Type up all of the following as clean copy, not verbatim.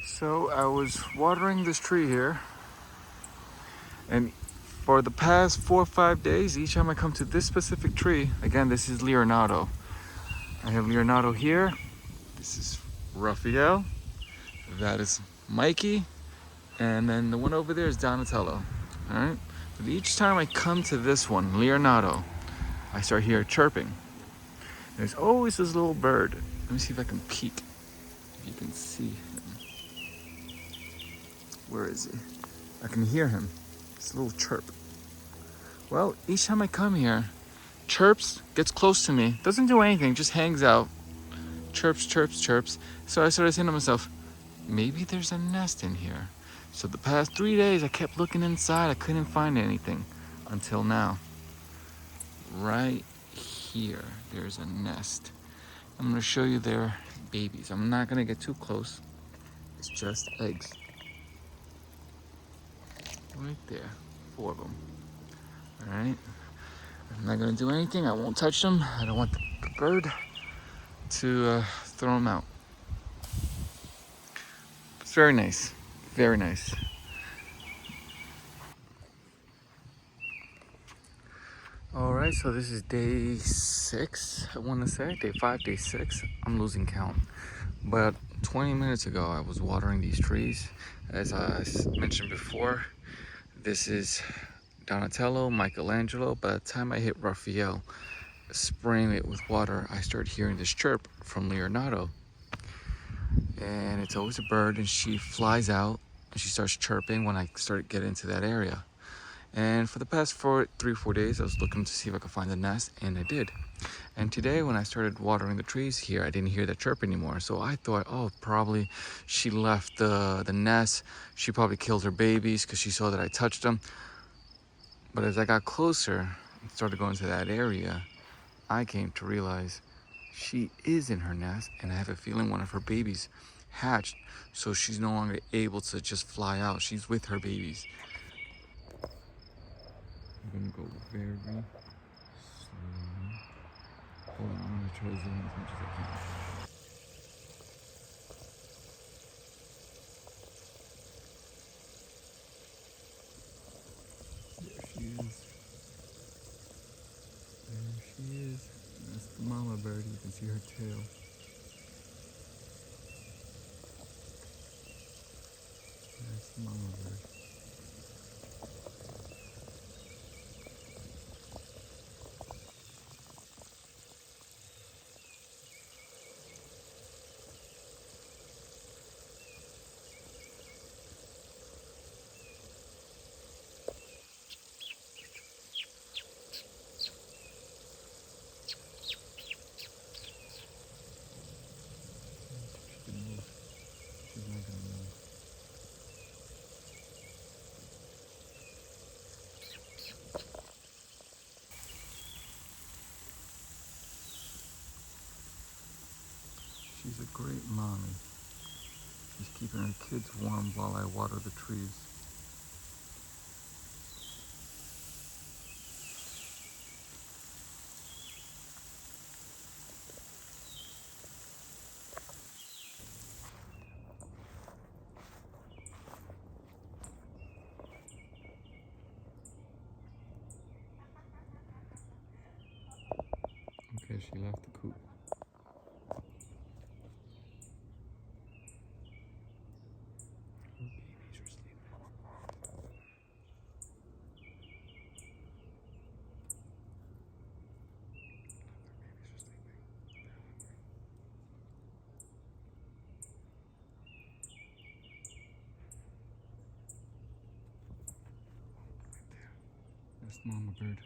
So I was watering this tree here, and for the past 4 or 5 days, each time I come to this specific tree, again, this is Leonardo. I have Leonardo here. This is Raphael. That is Mikey. And then the one over there is Donatello. All right. But each time I come to this one, Leonardo, I start hearing chirping. There's always this little bird. Let me see if I can peek. If you can see him. Where is he? I can hear him. This little chirp. Well, each time I come here, chirps, gets close to me, doesn't do anything, just hangs out. Chirps, chirps, chirps. So I started saying to myself, maybe there's a nest in here. So the past 3 days, I kept looking inside. I couldn't find anything until now. Right here, there's a nest. I'm gonna show you their babies. I'm not gonna get too close. It's just eggs. Right there, 4 of them. All right. I'm not gonna do anything. I won't touch them. I don't want the bird to throw them out. It's very nice. Very nice. All right, so this is day 6, I want to say. Day 5, day 6. I'm losing count. But 20 minutes ago, I was watering these trees. As I mentioned before, this is Donatello, Michelangelo. By the time I hit Raphael, spraying it with water, I started hearing this chirp from Leonardo. And it's always a bird, and she flies out, and she starts chirping when I start getting into that area. And for the past 3 or 4 days, I was looking to see if I could find the nest, and I did. And today, when I started watering the trees here, I didn't hear that chirp anymore. So I thought, oh, probably she left the nest. She probably killed her babies because she saw that I touched them. But as I got closer and started going to that area, I came to realize she is in her nest, and I have a feeling one of her babies hatched, so she's no longer able to just fly out. She's with her babies. I'm gonna go very slowly. Hold on, I'm gonna try to zoom in as much as I can. There she is. There she is. That's the mama bird. You can see her tail. That's the mama bird. She can move. She's not gonna move. She's a great mommy. She's keeping her kids warm while I water the trees. Okay, she left the coop. Her babies are sleeping. That's mama bird.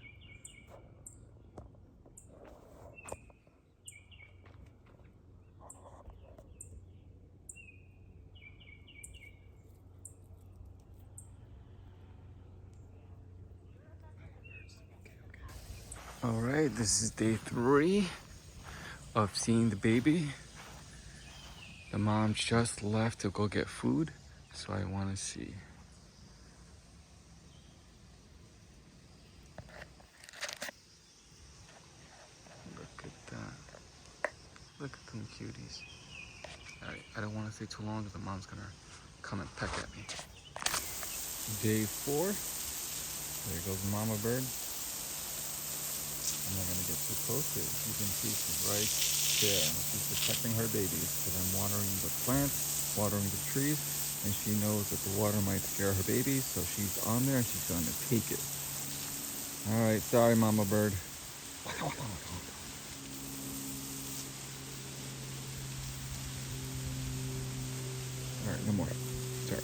All right, this is day 3 of seeing the baby. The mom just left to go get food, so I want to see. Look at that. Look at them cuties. Alright, I don't want to stay too long because the mom's gonna come and peck at me. Day 4. There goes mama bird. I'm not gonna get too close to it. You can see she's right there. She's protecting her babies because I'm watering the plants, watering the trees, and she knows that the water might scare her babies, so she's on there and she's gonna take it. Alright, sorry mama bird. Alright, no more. Sorry.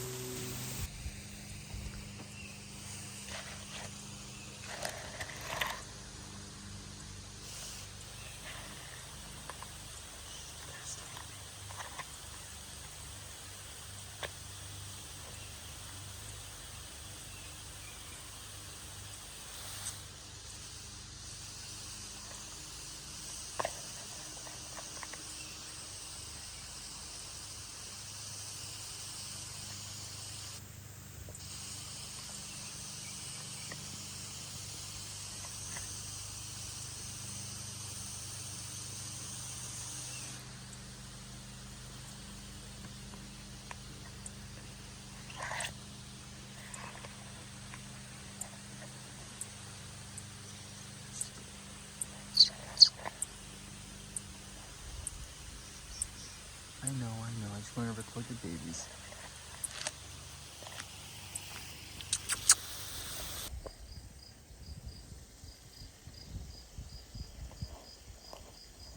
I know. I just want to record the babies.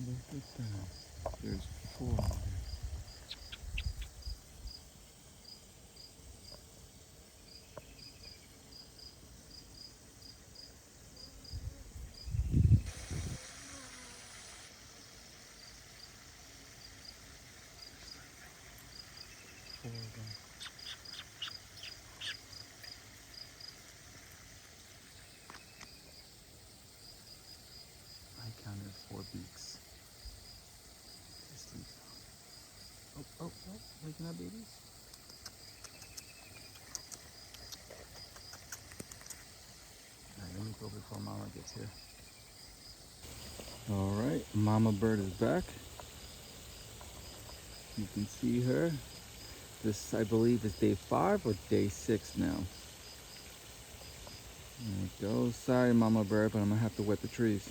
Look at that. There's 4 on there. Four of them. I counted 4 beaks. Sleep. Oh, waking up babies. Alright, let me go before mama gets here. Alright, mama bird is back. You can see her. This, I believe, is day 5 or day 6 now. There it goes. Sorry, mama bird, but I'm gonna have to wet the trees.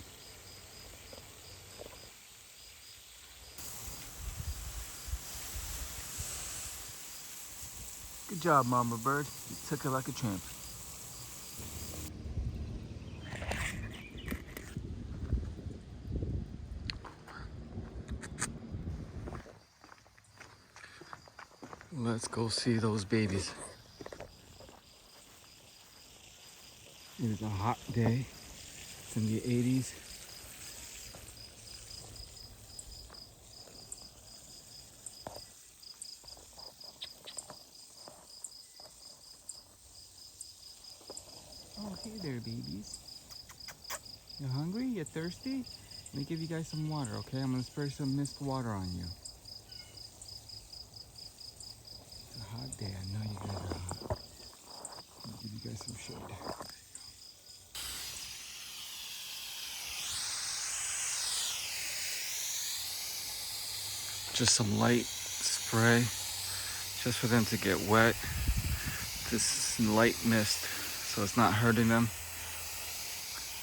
Good job, mama bird. You took it like a champ. Let's go see those babies. It is a hot day. It's in the 80s. Oh, hey there, babies. You hungry? You thirsty? Let me give you guys some water, okay? I'm gonna spray some mist water on you. It's a hot day. I know you guys are hot. Let me give you guys some shade. Just some light spray, just for them to get wet. This light mist, so it's not hurting them.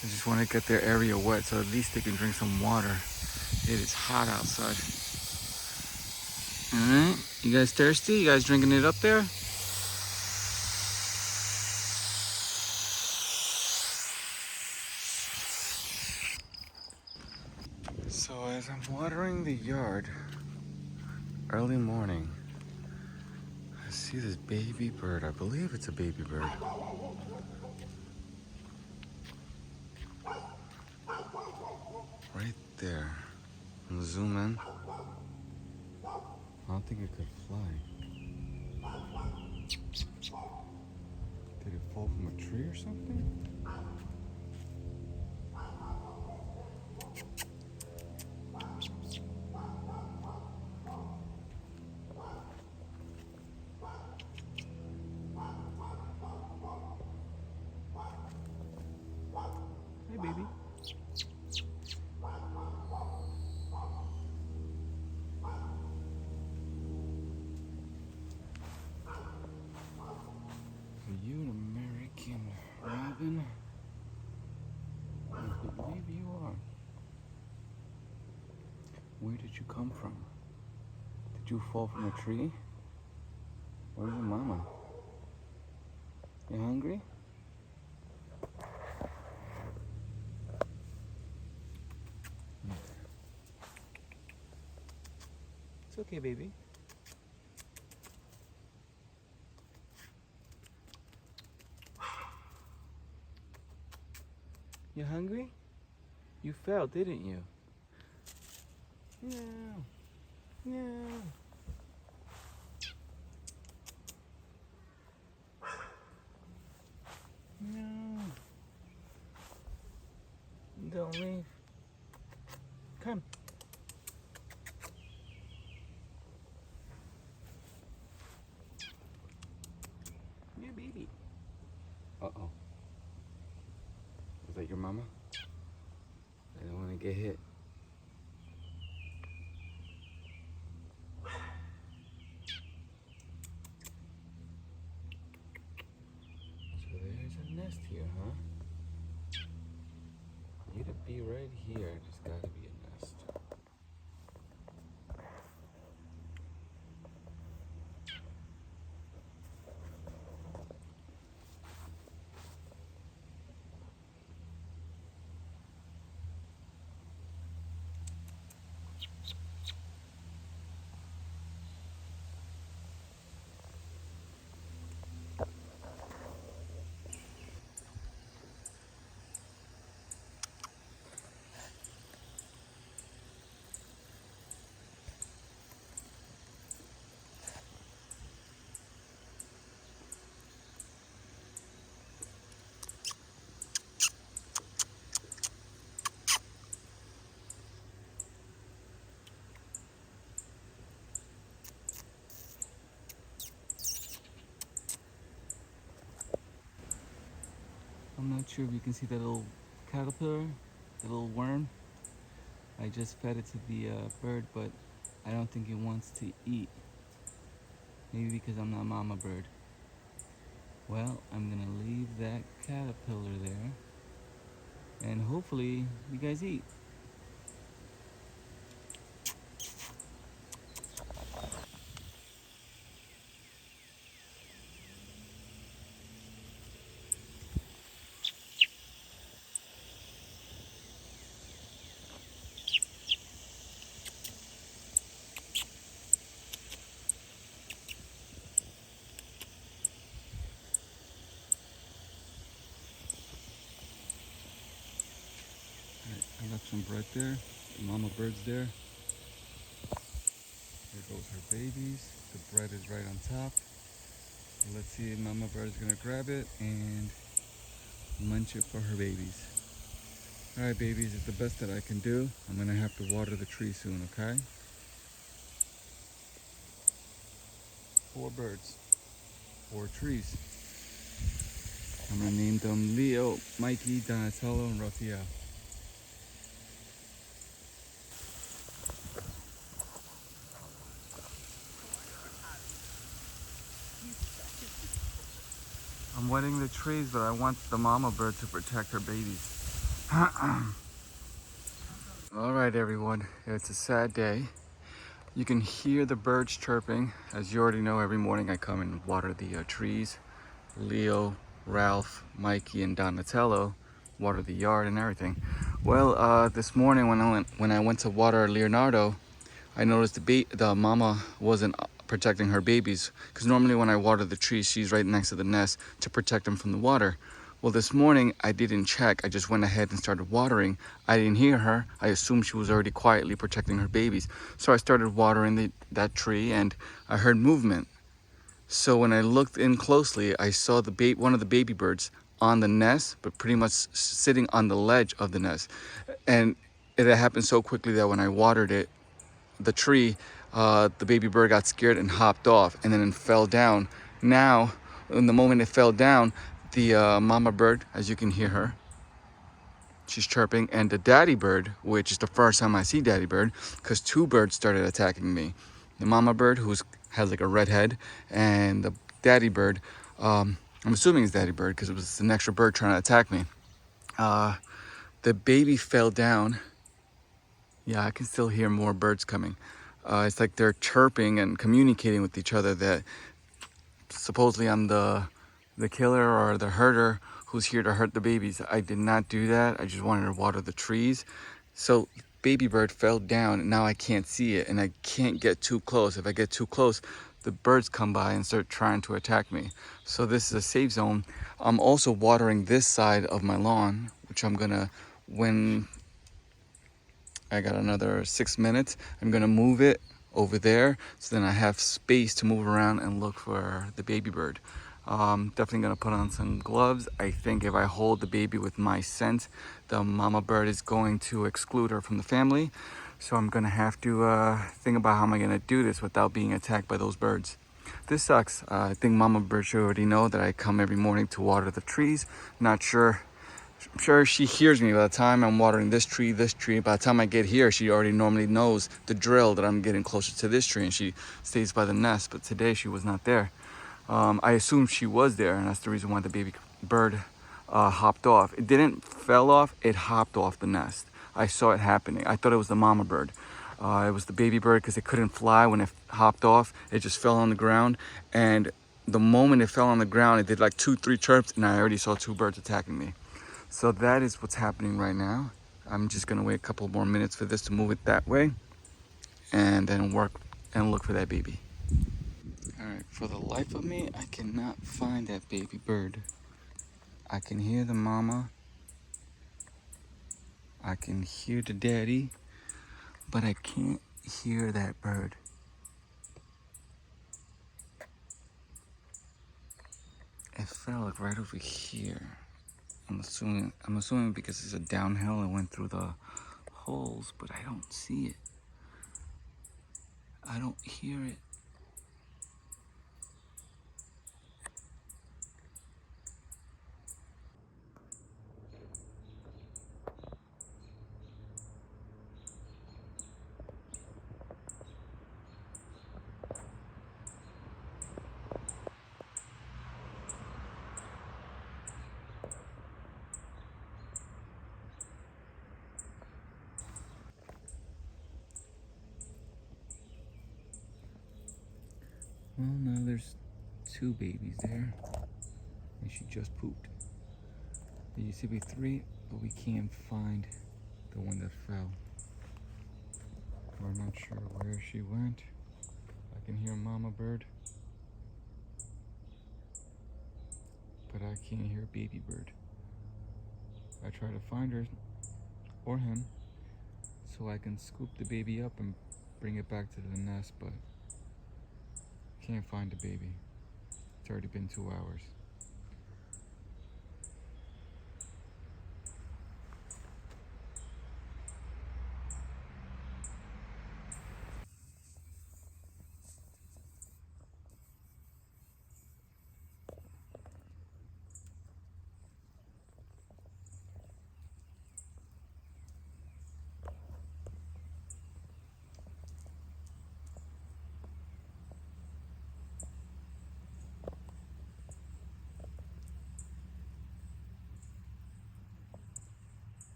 I just want to get their area wet so at least they can drink some water. It is hot outside. Alright, you guys thirsty? You guys drinking it up there? So as I'm watering the yard, early morning, I see this baby bird. I believe it's a baby bird. Right there. I'm gonna zoom in. I don't think it could fly. Did it fall from a tree or something? Hey, baby. Logan. I believe you are. Where did you come from? Did you fall from a tree? Where's your mama? You hungry? It's okay, baby. You hungry? You fell, didn't you? No. No. No. Don't leave. Come. Yeah, baby. Uh-oh. Was that your mama? I don't want to get hit. So there's a nest here, huh? Need to be right here. There's got to be a nest. I'm not sure if you can see that little caterpillar, the little worm. I just fed it to the bird, but I don't think it wants to eat. Maybe because I'm not mama bird. Well, I'm gonna leave that caterpillar there, and hopefully you guys eat. I left some bread there. The mama bird's there. There goes her babies. The bread is right on top. Let's see if mama bird's gonna grab it and munch it for her babies. All right, babies, it's the best that I can do. I'm gonna have to water the tree soon, okay? 4 birds, 4 trees. I'm gonna name them Leo, Mikey, Donatello, and Raphael. I'm wetting the trees, but I want the mama bird to protect her babies. All right, everyone, it's a sad day. You can hear the birds chirping. As you already know, every morning I come and water the trees. Leo, Ralph, Mikey, and Donatello water the yard and everything. Well, this morning when I went to water Leonardo, I noticed the mama wasn't protecting her babies, because normally when I water the trees, she's right next to the nest to protect them from the water. Well, this morning I didn't check. I just went ahead and started watering. I didn't hear her. I assumed she was already quietly protecting her babies. So I started watering that tree, and I heard movement. So when I looked in closely, I saw one of the baby birds on the nest, but pretty much sitting on the ledge of the nest. And it happened so quickly that when I watered the tree, the baby bird got scared and hopped off, and then it fell down. Now, in the moment it fell down, the mama bird, as you can hear her, she's chirping, and the daddy bird, which is the first time I see daddy bird, because 2 birds started attacking me. The mama bird, who has like a red head, and the daddy bird, I'm assuming it's daddy bird because it was an extra bird trying to attack me. The baby fell down. Yeah, I can still hear more birds coming. It's like they're chirping and communicating with each other that supposedly I'm the killer or the herder who's here to hurt the babies. I did not do that. I just wanted to water the trees. So baby bird fell down and now I can't see it and I can't get too close. If I get too close, the birds come by and start trying to attack me. So this is a safe zone. I'm also watering this side of my lawn, which I'm gonna, when I got another 6 minutes, I'm gonna move it over there so then I have space to move around and look for the baby bird. Definitely gonna put on some gloves. I think if I hold the baby with my scent, the mama bird is going to exclude her from the family. So I'm gonna have to think about how am I gonna do this without being attacked by those birds. This sucks. I think mama bird should already know that I come every morning to water the trees. Not sure. I'm sure she hears me by the time I'm watering this tree, this tree. By the time I get here, she already normally knows the drill that I'm getting closer to this tree and she stays by the nest. But today she was not there. I assumed she was there and that's the reason why the baby bird hopped off. It didn't fell off, it hopped off the nest. I saw it happening. I thought it was the mama bird. It was the baby bird because it couldn't fly when it hopped off. It just fell on the ground and the moment it fell on the ground, it did like 2-3 chirps and I already saw 2 birds attacking me. So that is what's happening right now. I'm just gonna wait a couple more minutes for this to move it that way and then work and look for that baby. All right, for the life of me, I cannot find that baby bird. I can hear the mama, I can hear the daddy, but I can't hear that bird. It fell like right over here. I'm assuming because it's a downhill, it went through the holes, but I don't see it. I don't hear it. Well, now there's 2 babies there, and she just pooped. There used to be 3, but we can't find the one that fell. We're not sure where she went. I can hear mama bird, but I can't hear baby bird. I try to find her or him so I can scoop the baby up and bring it back to the nest, but can't find the baby. It's already been 2 hours.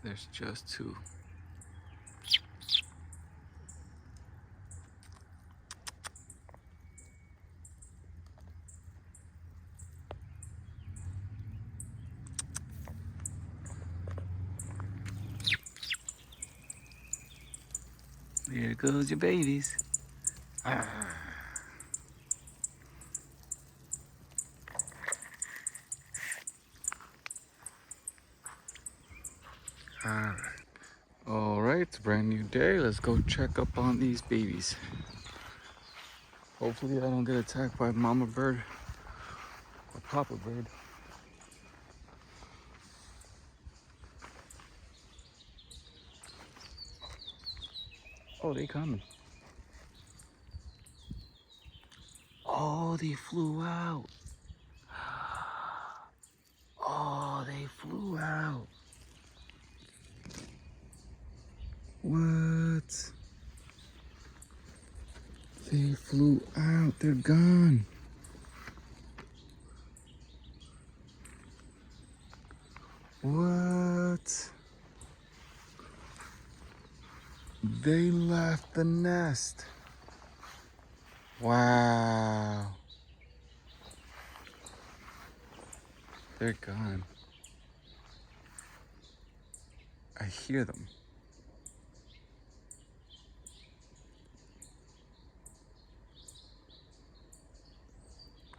There's just two. There goes your babies. Ah. All right, it's a brand new day. Let's go check up on these babies. Hopefully I don't get attacked by mama bird or papa bird. Oh, they coming. Oh, they flew out. Oh, they flew out. What? They flew out. They're gone. What? They left the nest. Wow. They're gone. I hear them.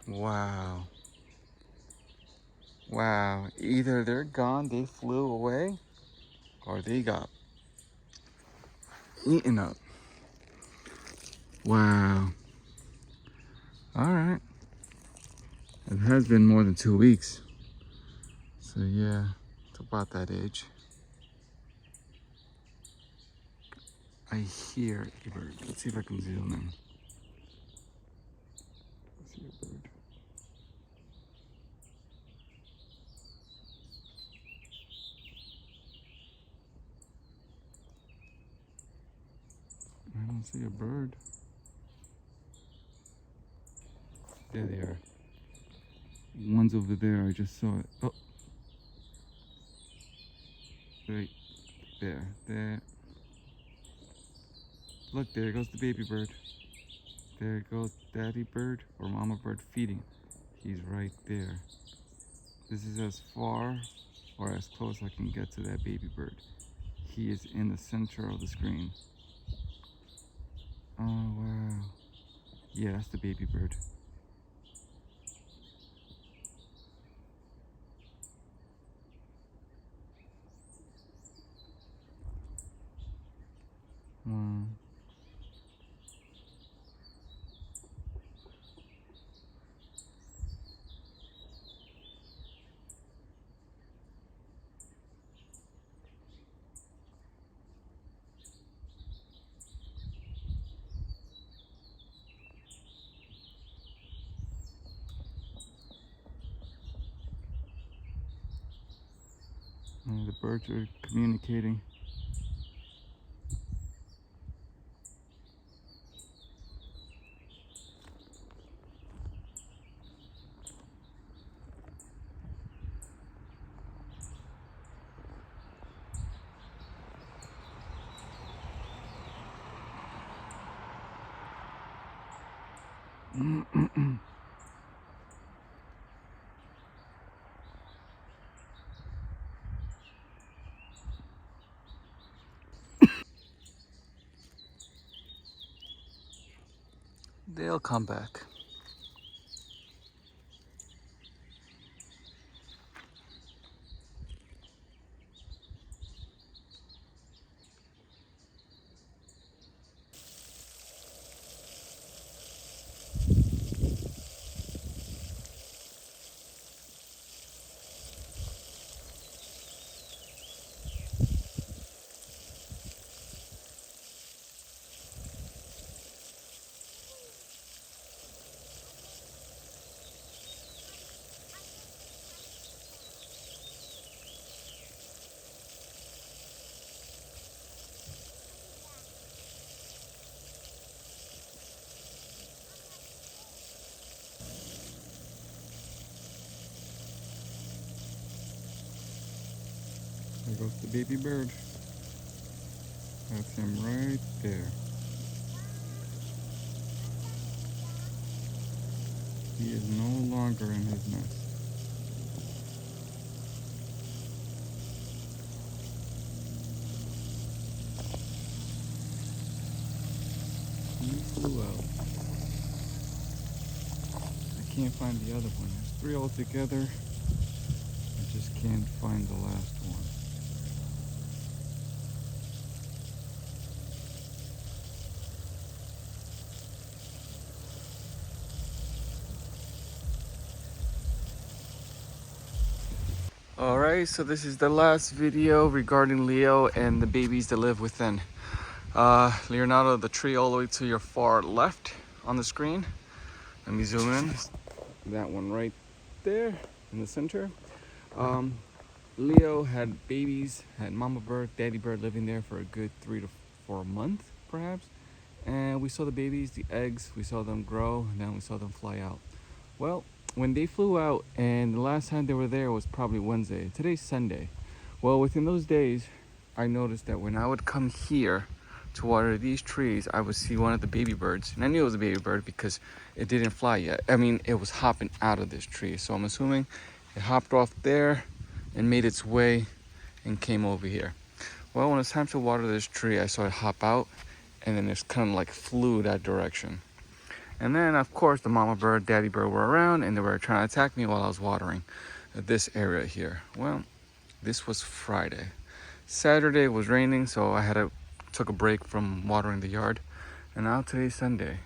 Wow. Wow. Either they're gone, they flew away, or they got eaten up. Wow. All right. It has been more than 2 weeks. So yeah, it's about that age. I hear a bird. Let's see if I can zoom in. I see a bird. I don't see a bird. There they are. One's over there. I just saw it. Oh. Right there. There. Look, there goes the baby bird. There goes daddy bird or mama bird feeding. He's right there. This is as far or as close I can get to that baby bird. He is in the center of the screen. Oh, wow. Yeah, that's the baby bird. Wow. The birds are communicating. They'll come back. goes the baby bird. That's him right there. He is no longer in his nest. He flew out. I can't find the other one. There's 3 altogether. I just can't find the last one. Alright, so this is the last video regarding Leo and the babies that live within. Leonardo, the tree all the way to your far left on the screen. Let me zoom in. That one right there in the center. Leo had babies, had mama bird, daddy bird living there for a good 3 to 4 months, perhaps. And we saw the babies, the eggs, we saw them grow, and then we saw them fly out. Well, when they flew out, and the last time they were there was probably Wednesday. Today's Sunday. Well, within those days, I noticed that when I would come here to water these trees, I would see one of the baby birds. And I knew it was a baby bird because it didn't fly yet. I mean, it was hopping out of this tree. So I'm assuming it hopped off there and made its way and came over here. Well, when it's time to water this tree, I saw it hop out and then it kind of like flew that direction. And then, of course, the mama bird, daddy bird were around and they were trying to attack me while I was watering this area here. Well, this was Friday. Saturday was raining, so I took a break from watering the yard. And now today's Sunday.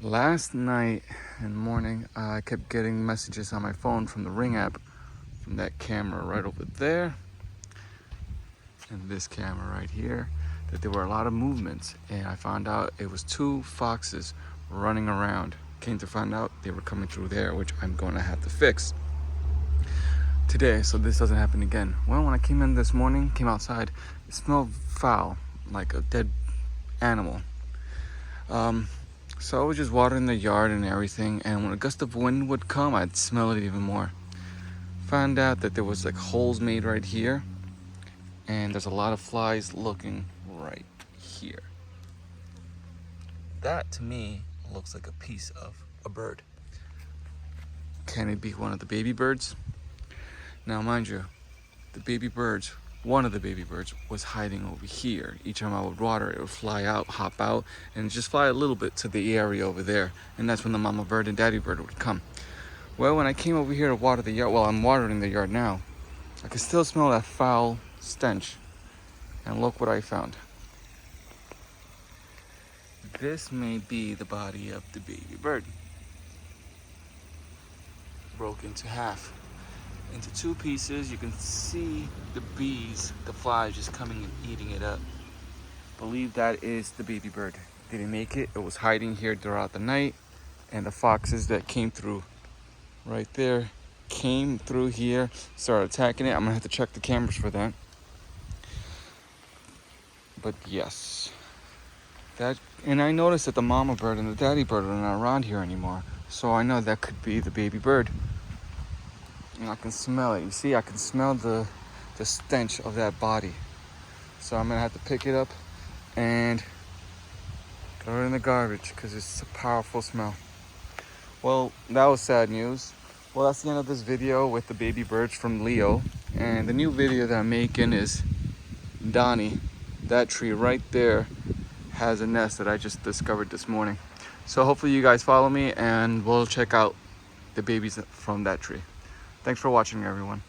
Last night and morning, I kept getting messages on my phone from the Ring app, from that camera right over there, and this camera right here, that there were a lot of movements. And I found out it was 2 foxes running around. Came to find out they were coming through there, which I'm going to have to fix today so this doesn't happen again. Well, when I came in this morning, came outside, it smelled foul, like a dead animal. So I was just watering the yard and everything, and when a gust of wind would come, I'd smell it even more. Found out that there was like holes made right here, and there's a lot of flies looking right here. That to me looks like a piece of a bird. Can it be one of the baby birds? Now mind you, the baby birds, one of the baby birds was hiding over here. Each time I would water, it would fly out, hop out, and just fly a little bit to the area over there. And that's when the mama bird and daddy bird would come. Well, when I came over here to water the yard, well, I'm watering the yard now, I could still smell that foul stench. And look what I found. This may be the body of the baby bird. Broke into half. Into 2 pieces. You can see the bees, the flies just coming and eating it up. Believe that is the baby bird. Didn't make it. It was hiding here throughout the night. And the foxes that came through right there came through here, started attacking it. I'm gonna have to check the cameras for that. But yes. And I noticed that the mama bird and the daddy bird are not around here anymore. So I know that could be the baby bird. And I can smell it. You see, I can smell the stench of that body. So I'm gonna have to pick it up and throw it in the garbage because it's a powerful smell. Well, that was sad news. Well, that's the end of this video with the baby birds from Leo. And the new video that I'm making is Donnie. That tree right there has a nest that I just discovered this morning. So hopefully you guys follow me and we'll check out the babies from that tree. Thanks for watching, everyone.